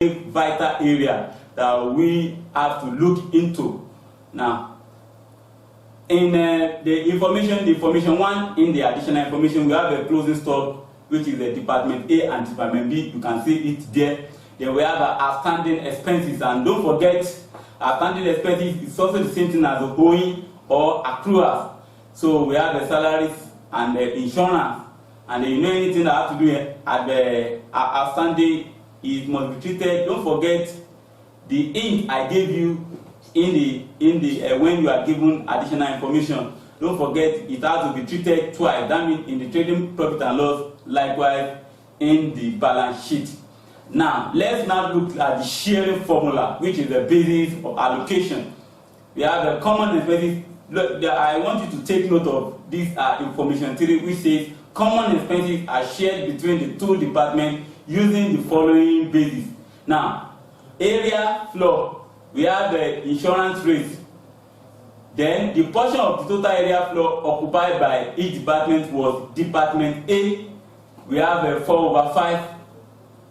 vital area that we have to look into. Now, in the information 1 in the additional information, we have a closing stock, which is the Department A and Department B. You can see it there. Then we have outstanding expenses, and don't forget, outstanding expenses is also the same thing as the owing or accruals. So we have the salaries and the insurance, and you know anything that have to do at the outstanding, it must be treated. Don't forget the ink I gave you in the when you are given additional information. Don't forget it has to be treated twice. That means in the trading profit and loss, likewise in the balance sheet. Now let's now look at the sharing formula, which is the basis of allocation. We have a common expenses. Look, I want you to take note of this information 3, which says common expenses are shared between the two departments using the following basis. Now, area floor, we have the insurance rate. Then the portion of the total area floor occupied by each department was Department A. We have a 4/5.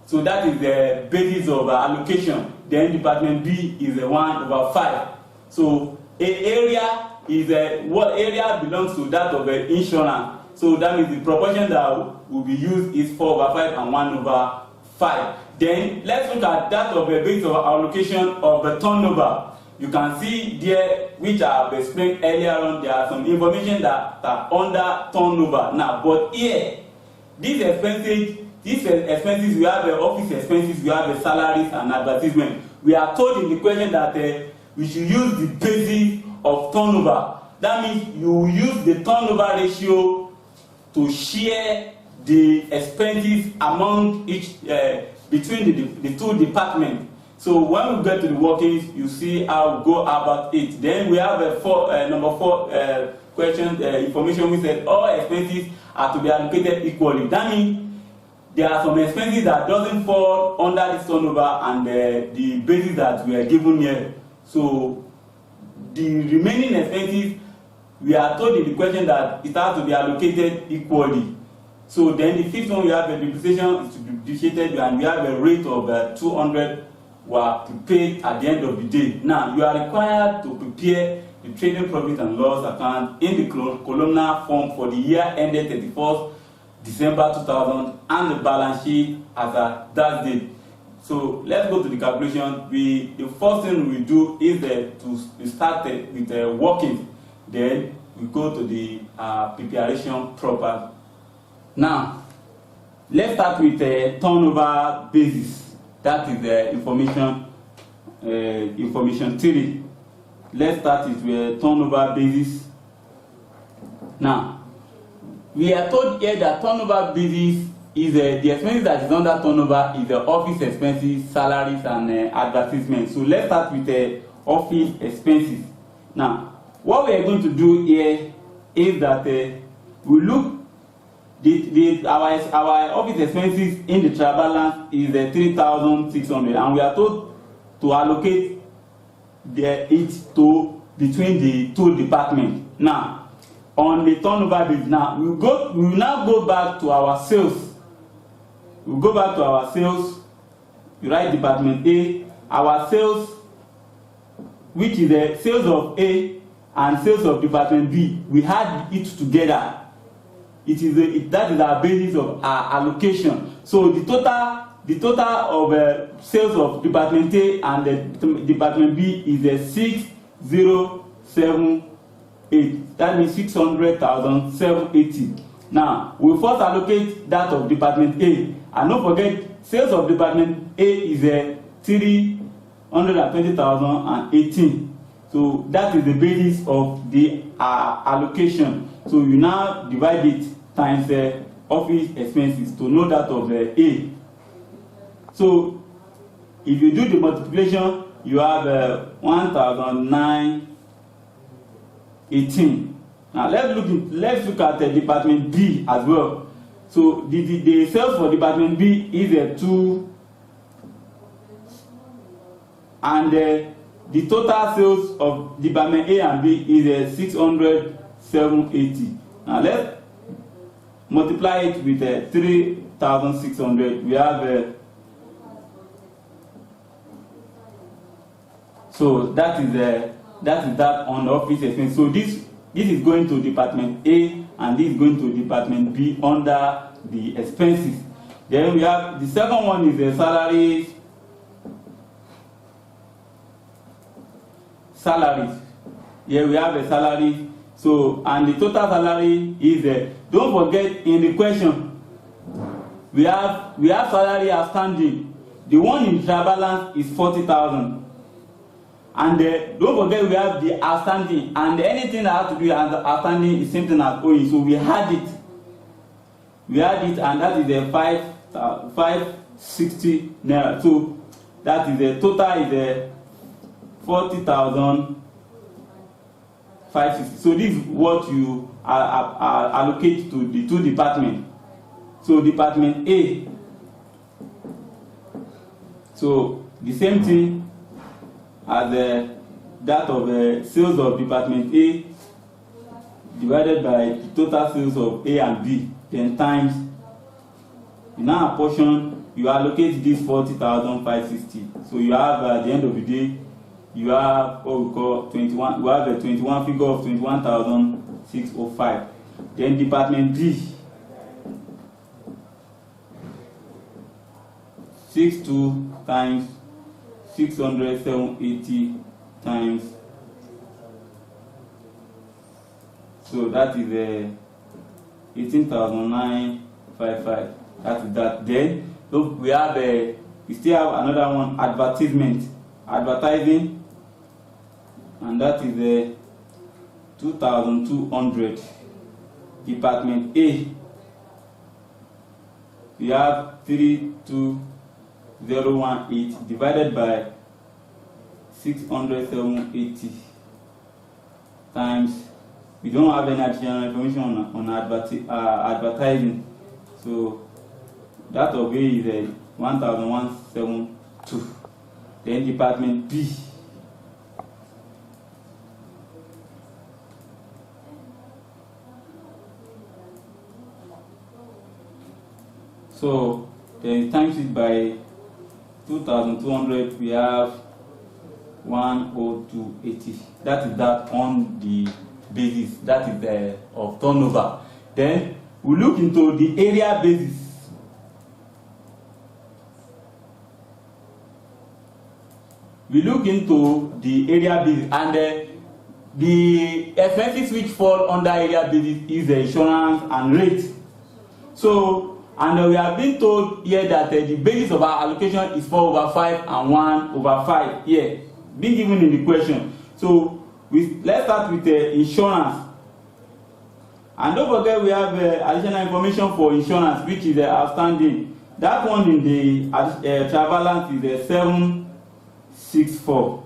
So that is the basis of allocation. Then Department B is a 1/5. So a area is what area belongs to that of the insurance. So that means the proportion that will be used is 4/5 and 1/5. Then let's look at that of the basis of allocation of the turnover. You can see there, which I have explained earlier on, there are some information that are under turnover. Now, but here, these expenses, we have the office expenses, we have the salaries and advertisement. We are told in the question that we should use the basis of turnover. That means you use the turnover ratio to share the expenses among each between the two departments. So when we get to the workings, you see how we go about it. Then we have number 4 question information. We said all expenses are to be allocated equally. That means there are some expenses that doesn't fall under this turnover and the basis that we are given here. So the remaining expenses, we are told in the question that it has to be allocated equally. So then the 5th one, we have the depreciation is to be depreciated, and we have a rate of 200 were prepared at the end of the day. Now you are required to prepare the trading profit and loss account in the columnar form for the year ended 31st December 2000 and the balance sheet as at that date. So let's go to the calculation. The first thing we do is to start with the working. Then we go to the preparation proper. Now let's start with the turnover basis. That is the information 3. Let's start with the turnover basis. Now we are told here that turnover basis is the expenses that is under turnover is the office expenses, salaries, and advertisement. So let's start with the office expenses. Now, what we are going to do here is that we look our office expenses in the trial balance is 3,600, and we are told to allocate it to between the two departments. Now, on the turnover basis, now we will now go back to our sales. We go back to our sales. You write Department A. Our sales, which is the sales of A and sales of Department B, we add it together. That is our basis of our allocation. So the total of sales of Department A and the Department B is 6,078. That means 600,780. Now we first allocate that of Department A, and don't forget sales of Department A is 320,018. So that is the basis of the allocation. So you now divide it times the office expenses to know that of A. So if you do the multiplication, you have 1,918. Now let's look at the Department B as well. So the sales for Department B is 2, and the total sales of Department A and B is 600,780. Now let's multiply it with 3,600. We have So that is that on the office expense. So this is going to department A and this is going to department B under the expenses. Then we have the second one is the salaries. Here we have a salary. So and the total salary is don't forget in the question we have salary outstanding. The one in trial balance is 40,000. And don't forget we have the outstanding, and anything that has to do with outstanding is same thing as owing. So we had it, and that is the 560 naira. So that is the total is 40,560. So this is what you allocate to the two departments. So department A. So the same thing as that of sales of department A divided by the total sales of A and B, then times. You now apportion, you allocate this 40,560. So you have at the end of the day, you have what we call 21. We have a 21 figure of 21,605. Then department B, 62 times 600, 780 times. So that is 18,955. That is that. Then look, we still have another one, advertising, and that is 2,200. Department A, we have 32018 divided by 600, 780 times. We don't have any additional information on advertising. So that of A is 1,172. Then department B, so then times it by 2,200, we have 10280. That is that on the basis, that is of turnover. Then we look into the area basis. We look into the area basis, and the expenses which fall under area basis is the insurance and rate. So, and we have been told here that the basis of our allocation is 4/5 and 1/5 here, being given in the question. So let's start with insurance. And don't forget we have additional information for insurance, which is outstanding. That one in the trial balance is 764.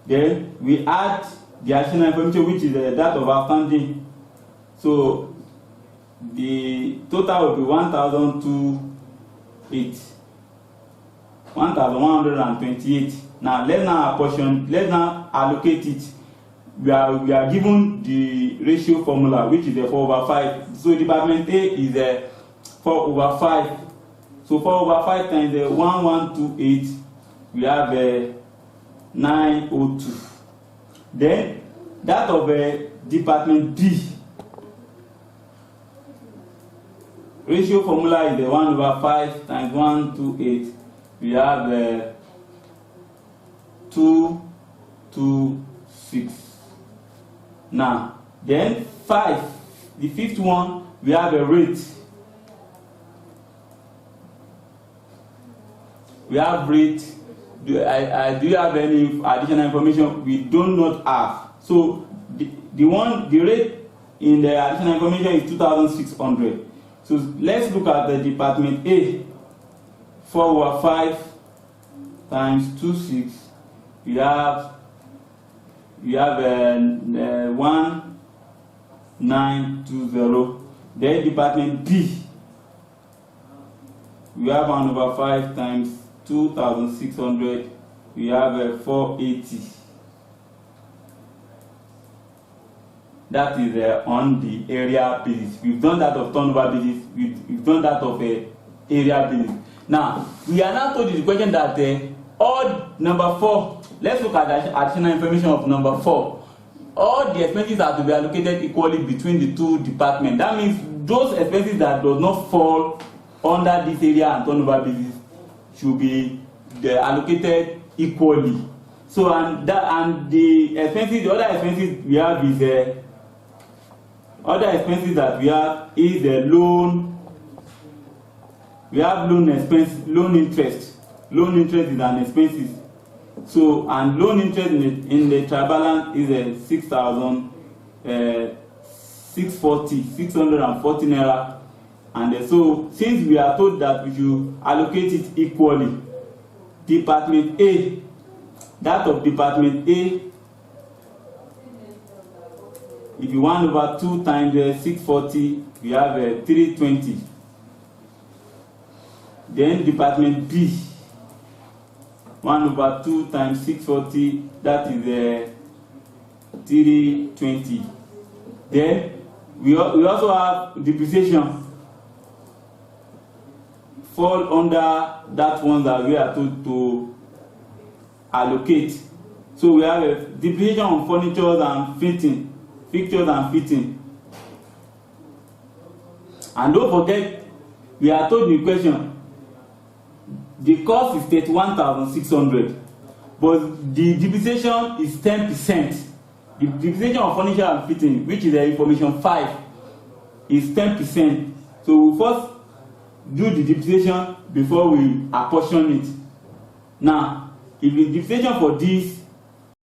Then we add the additional information, which is that of outstanding. So the total will be 1,128. Now let's now allocate it. We are given the ratio formula, which is 4/5. So department A is 4/5. So 4/5 times 1128, we have 902. Then that of department B, ratio formula is 1/5 times 128. We have 226. Now, then 5, the fifth one, we have a rate. We have rate. Do you have any additional information? We do not have. So the rate in the additional information is 2,600. So let's look at the department A. 4/5 times 26. We have 1920. Then department B, we have 1/5 times 2,600. We have 480. That is on the area basis. We've done that of turnover basis. We've done that of area basis. Now we are now told in the question that all number 4, let's look at the additional information of number 4. All the expenses are to be allocated equally between the two departments. That means those expenses that does not fall under this area and turnover basis should be allocated equally. So the expenses, the other expenses we have is the loan. We have loan expense, loan interest. Loan interest is an expenses. So, and loan interest in the trial balance is 640 naira. And so, since we are told that we should allocate it equally, Department A, that of Department A, if you 1/2 times 640, we have 320. Then Department B, 1/2 times 640, that is 320. Then we also have depreciation fall under that one that we are told to allocate. So we have a depreciation on fixtures and fitting. And don't forget, we are told in the question the cost is 31,600, but the depreciation is 10%. The depreciation of furniture and fitting, which is the information 5, is 10%. So we first do the depreciation before we apportion it. Now, if the depreciation for this